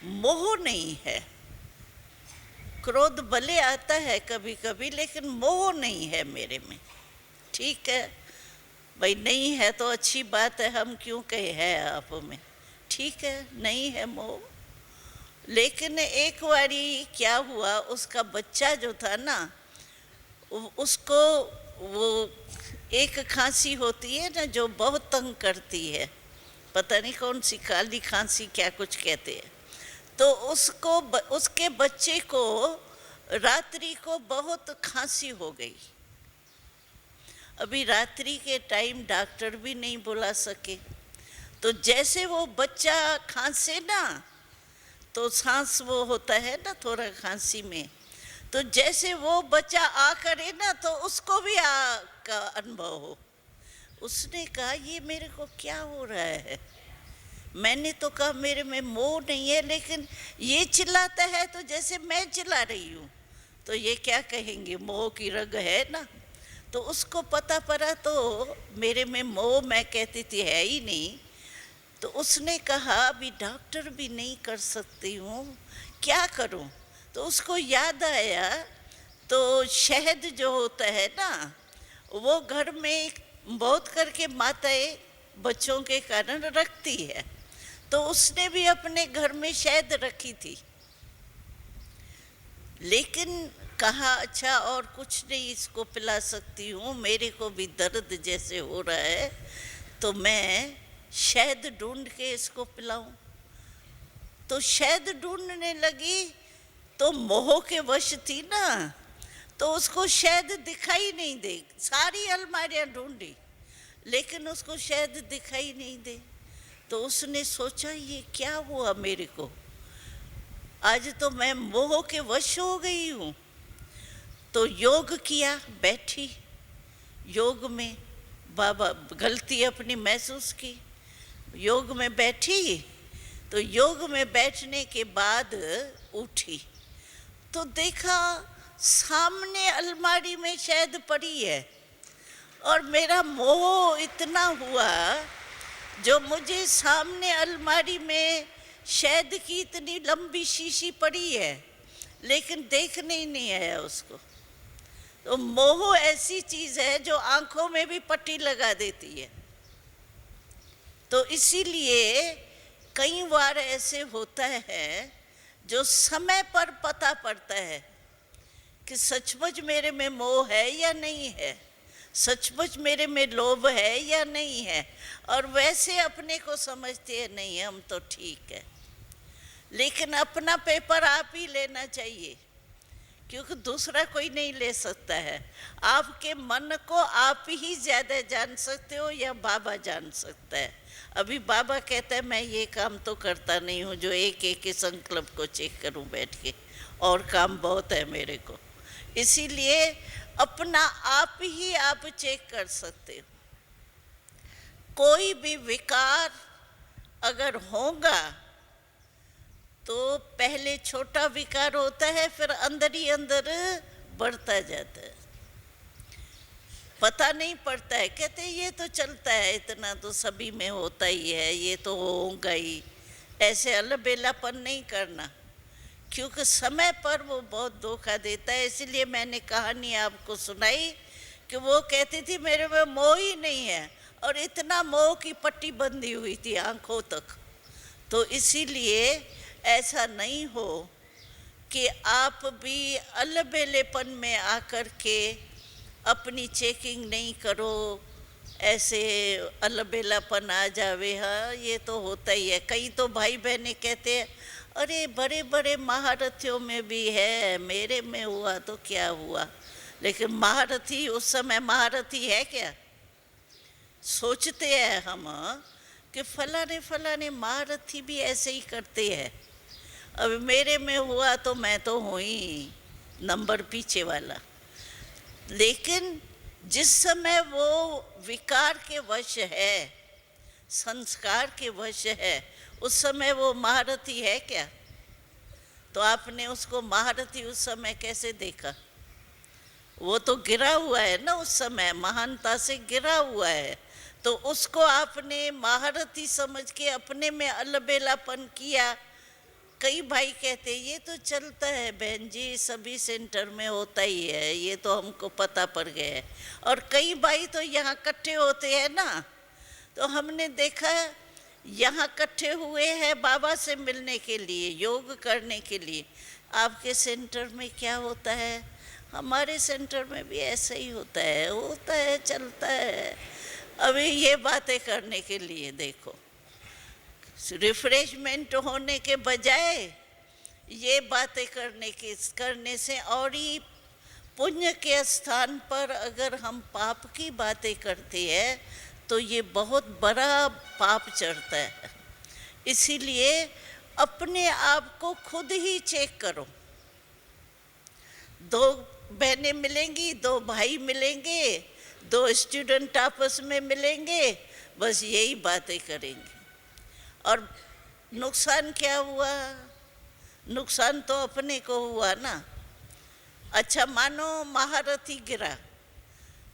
मोह नहीं है। क्रोध भले आता है कभी कभी, लेकिन मोह नहीं है मेरे में। ठीक है भाई, नहीं है तो अच्छी बात है, हम क्यों कहे है आप में। ठीक है, नहीं है मोह। लेकिन एक बारी क्या हुआ, उसका बच्चा जो था ना, उसको वो एक खांसी होती है ना जो बहुत तंग करती है, पता नहीं कौन सी काली खांसी क्या कुछ कहते हैं। तो उसको उसके बच्चे को रात्रि को बहुत खांसी हो गई। अभी रात्रि के टाइम डॉक्टर भी नहीं बुला सके। तो जैसे वो बच्चा खांसे ना, तो सांस वो होता है ना थोड़ा खांसी में, तो जैसे वो बच्चा आ करे ना तो उसको भी आ का अनुभव हो। उसने कहा ये मेरे को क्या हो रहा है? मैंने तो कहा मेरे में मोह नहीं है, लेकिन ये चिल्लाता है तो जैसे मैं चिल्ला रही हूँ, तो ये क्या कहेंगे, मोह की रग है ना। तो उसको पता पड़ा तो मेरे में मोह, मैं कहती थी है ही नहीं। तो उसने कहा अभी डॉक्टर भी नहीं कर सकती हूँ, क्या करूँ? तो उसको याद आया, तो शहद जो होता है ना, वो घर में बहुत करके माताएं बच्चों के कारण रखती है। तो उसने भी अपने घर में शहद रखी थी। लेकिन कहा अच्छा और कुछ नहीं इसको पिला सकती हूँ, मेरे को भी दर्द जैसे हो रहा है, तो मैं शहद ढूंढ के इसको पिलाऊं। तो शहद ढूंढने लगी, तो मोह के वश थी ना, तो उसको शहद दिखाई नहीं दे। सारी अलमारियां ढूंढी, लेकिन उसको शहद दिखाई नहीं दे। तो उसने सोचा ये क्या हुआ मेरे को, आज तो मैं मोह के वश हो गई हूँ। तो योग किया, बैठी, योग में बाबा गलती अपनी महसूस की, योग में बैठी, तो योग में बैठने के बाद उठी तो देखा सामने अलमारी में शहद पड़ी है, और मेरा मोह इतना हुआ, जो मुझे सामने अलमारी में शहद की इतनी लंबी शीशी पड़ी है लेकिन देखने ही नहीं आया उसको। तो मोह ऐसी चीज है जो आंखों में भी पट्टी लगा देती है। तो इसीलिए कई बार ऐसे होता है जो समय पर पता पड़ता है कि सचमुच मेरे में मोह है या नहीं है, सचमुच मेरे में लोभ है या नहीं है, और वैसे अपने को समझते हैं नहीं हम तो ठीक है। लेकिन अपना पेपर आप ही लेना चाहिए, क्योंकि दूसरा कोई नहीं ले सकता है। आपके मन को आप ही ज़्यादा जान सकते हो या बाबा जान सकता है। अभी बाबा कहता है मैं ये काम तो करता नहीं हूँ जो एक एक के संकल्प को चेक करूँ बैठ के, और काम बहुत है मेरे को। इसीलिए अपना आप ही आप चेक कर सकते हो। कोई भी विकार अगर होगा तो पहले छोटा विकार होता है, फिर अंदर ही अंदर बढ़ता जाता है, पता नहीं पड़ता है। कहते हैं ये तो चलता है, इतना तो सभी में होता ही है, ये तो होगा ही। ऐसे अलबेलापन नहीं करना, क्योंकि समय पर वो बहुत धोखा देता है। इसलिए मैंने कहानी आपको सुनाई कि वो कहती थी मेरे में मोह ही नहीं है, और इतना मोह की पट्टी बंधी हुई थी आंखों तक। तो इसीलिए ऐसा नहीं हो कि आप भी अलबेलेपन में आकर के अपनी चेकिंग नहीं करो, ऐसे अलबेलापन आ जावे। हाँ, ये तो होता ही है। कई तो भाई बहनें कहते हैं अरे बड़े बड़े महारथियों में भी है, मेरे में हुआ तो क्या हुआ। लेकिन महारथी उस समय महारथी है क्या? सोचते हैं हम कि फलाने फलाने महारथी भी ऐसे ही करते हैं, अब मेरे में हुआ तो मैं तो हूँ ही नंबर पीछे वाला। लेकिन जिस समय वो विकार के वश है, संस्कार के वश है, उस समय वो महारथी है क्या? तो आपने उसको महारथी उस समय कैसे देखा? वो तो गिरा हुआ है ना, उस समय महानता से गिरा हुआ है। तो उसको आपने महारथी समझ के अपने में अलबेलापन किया। कई भाई कहते ये तो चलता है बहन जी, सभी सेंटर में होता ही है, ये तो हमको पता पड़ गया है। और कई भाई तो यहाँ इकट्ठे होते हैं ना, तो हमने देखा यहाँ इकट्ठे हुए हैं बाबा से मिलने के लिए, योग करने के लिए। आपके सेंटर में क्या होता है? हमारे सेंटर में भी ऐसा ही होता है, चलता है। अभी ये बातें करने के लिए देखो, रिफ्रेशमेंट होने के बजाय ये बातें करने से, और ही पुण्य के स्थान पर अगर हम पाप की बातें करते हैं तो ये बहुत बड़ा पाप चढ़ता है। इसीलिए अपने आप को खुद ही चेक करो। दो बहनें मिलेंगी, दो भाई मिलेंगे, दो स्टूडेंट आपस में मिलेंगे, बस यही बातें करेंगे। और नुकसान क्या हुआ? नुकसान तो अपने को हुआ ना। अच्छा मानो महारथी गिरा,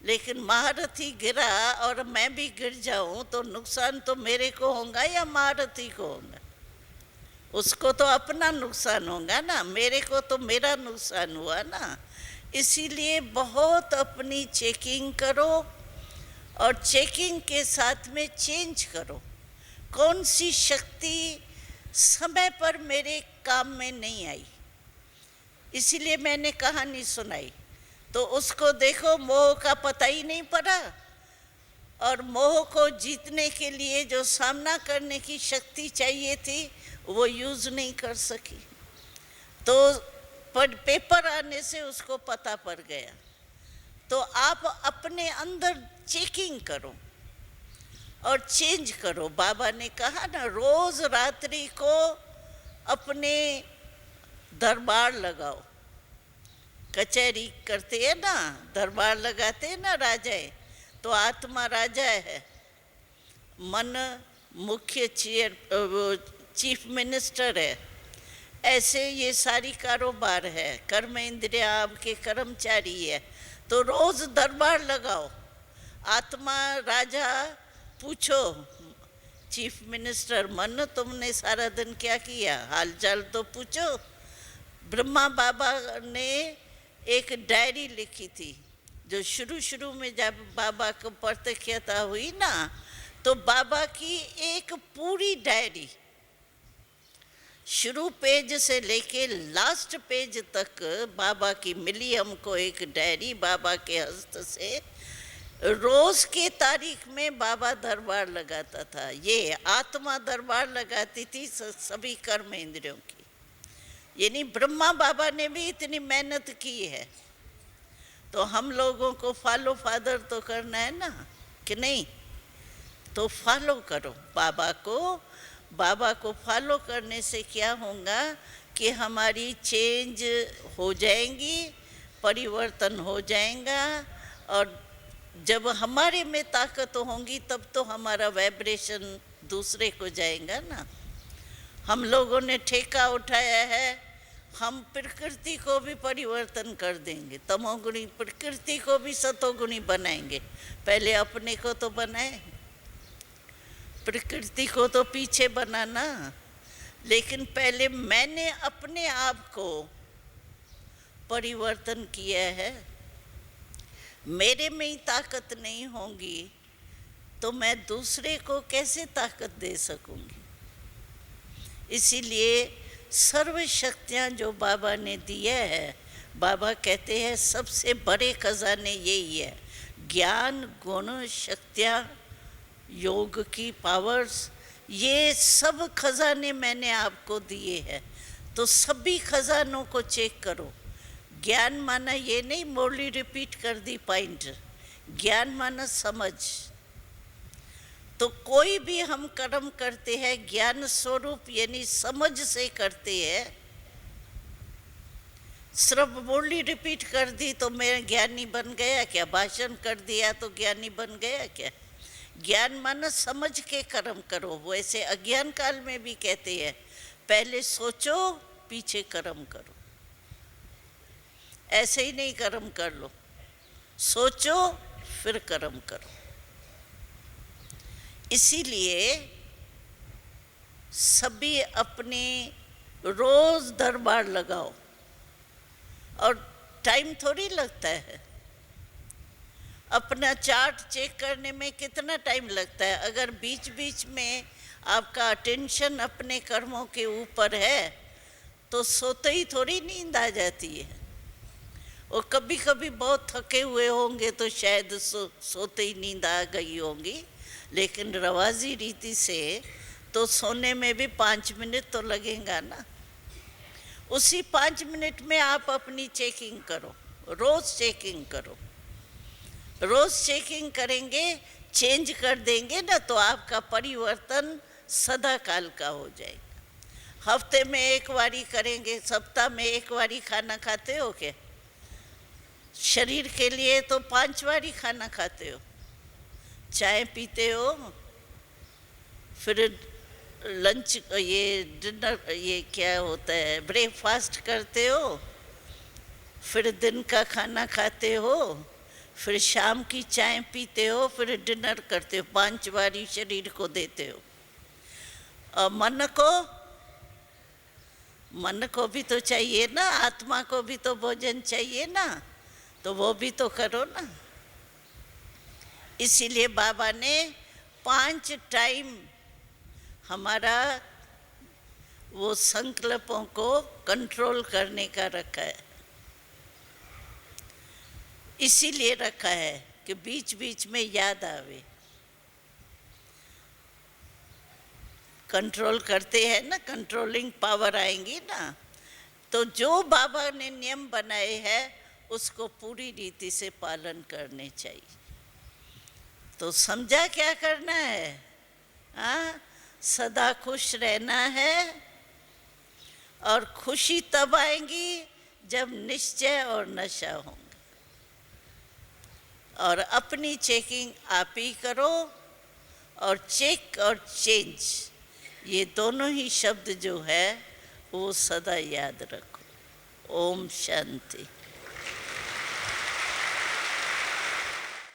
लेकिन महारथी गिरा और मैं भी गिर जाऊं तो नुकसान तो मेरे को होगा या महारथी को होगा? उसको तो अपना नुकसान होगा ना, मेरे को तो मेरा नुकसान हुआ ना। इसीलिए बहुत अपनी चेकिंग करो, और चेकिंग के साथ में चेंज करो। कौन सी शक्ति समय पर मेरे काम में नहीं आई, इसीलिए मैंने कहानी सुनाई। तो उसको देखो, मोह का पता ही नहीं पड़ा, और मोह को जीतने के लिए जो सामना करने की शक्ति चाहिए थी वो यूज़ नहीं कर सकी। तो पेपर आने से उसको पता पड़ गया। तो आप अपने अंदर चेकिंग करो और चेंज करो। बाबा ने कहा ना, रोज रात्रि को अपने दरबार लगाओ, कचहरी करते हैं ना, दरबार लगाते हैं ना राजाएं, तो आत्मा राजा है, मन मुख्य चीफ मिनिस्टर है। ऐसे ये सारी कारोबार है, कर्म इंद्रिया आपके कर्मचारी है। तो रोज दरबार लगाओ, आत्मा राजा पूछो चीफ मिनिस्टर, मन तुमने सारा दिन क्या किया, हालचाल तो पूछो। ब्रह्मा बाबा ने एक डायरी लिखी थी, जो शुरू शुरू में जब बाबा को प्रत्यक्षता हुई ना, तो बाबा की एक पूरी डायरी शुरू पेज से लेके लास्ट पेज तक बाबा की मिली हमको एक डायरी बाबा के हस्त से। रोज के तारीख में बाबा दरबार लगाता था, ये आत्मा दरबार लगाती थी सभी कर्म इंद्रियों की। यानी ब्रह्मा बाबा ने भी इतनी मेहनत की है, तो हम लोगों को फॉलो फादर तो करना है ना, कि नहीं? तो फॉलो करो बाबा को। बाबा को फॉलो करने से क्या होगा कि हमारी चेंज हो जाएंगी, परिवर्तन हो जाएगा, और जब हमारे में ताकत होंगी तब तो हमारा वाइब्रेशन दूसरे को जाएगा ना। हम लोगों ने ठेका उठाया है, हम प्रकृति को भी परिवर्तन कर देंगे, तमोगुणी प्रकृति को भी सतोगुणी बनाएंगे। पहले अपने को तो बनाए, प्रकृति को तो पीछे बनाना, लेकिन पहले मैंने अपने आप को परिवर्तन किया है। मेरे में ही ताकत नहीं होगी तो मैं दूसरे को कैसे ताकत दे सकूंगी? इसीलिए सर्व शक्तियाँ जो बाबा ने दिया है, बाबा कहते हैं सबसे बड़े खजाने यही है, ज्ञान गुण शक्तियाँ, योग की पावर्स, ये सब खजाने मैंने आपको दिए हैं। तो सभी खजानों को चेक करो। ज्ञान माना ये नहीं मोरली रिपीट कर दी पॉइंट, ज्ञान माना समझ। तो कोई भी हम कर्म करते हैं ज्ञान स्वरूप यानी समझ से करते हैं। सिर्फ मोरली रिपीट कर दी तो मैं ज्ञानी बन गया क्या? भाषण कर दिया तो ज्ञानी बन गया क्या? ज्ञान माना समझ के कर्म करो। वैसे अज्ञान काल में भी कहते हैं पहले सोचो पीछे कर्म करो। ऐसे ही नहीं कर्म कर लो, सोचो फिर कर्म करो। इसीलिए सभी अपने रोज दरबार लगाओ, और टाइम थोड़ी लगता है। अपना चार्ट चेक करने में कितना टाइम लगता है? अगर बीच बीच में आपका अटेंशन अपने कर्मों के ऊपर है तो सोते ही थोड़ी नींद आ जाती है। और कभी कभी बहुत थके हुए होंगे तो शायद सोते ही नींद आ गई होगी, लेकिन रवाजी रीति से तो सोने में भी 5 मिनट तो लगेगा ना। उसी 5 मिनट में आप अपनी चेकिंग करो, रोज चेकिंग करो। रोज चेकिंग करेंगे, चेंज कर देंगे ना, तो आपका परिवर्तन सदा काल का हो जाएगा। हफ्ते में एक बारी करेंगे, सप्ताह में एक बारी खाना खाते हो क्या? शरीर के लिए तो 5 बारी खाना खाते हो। चाय पीते हो, फिर लंच, ये डिनर, ये क्या होता है, ब्रेकफास्ट करते हो, फिर दिन का खाना खाते हो, फिर शाम की चाय पीते हो, फिर डिनर करते हो। 5 बारी शरीर को देते हो। और मन को भी तो चाहिए ना, आत्मा को भी तो भोजन चाहिए ना, तो वो भी तो करो ना। इसीलिए बाबा ने 5 टाइम हमारा वो संकल्पों को कंट्रोल करने का रखा है। इसीलिए रखा है कि बीच बीच में याद आवे। कंट्रोल करते हैं ना, कंट्रोलिंग पावर आएंगी ना, तो जो बाबा ने नियम बनाए हैं उसको पूरी रीति से पालन करने चाहिए। तो समझा क्या करना है? हाँ, सदा खुश रहना है। और खुशी तब आएगी जब निश्चय और नशा होंगे। और अपनी चेकिंग आप ही करो, और चेक और चेंज ये दोनों ही शब्द जो है वो सदा याद रखो। ओम शांति।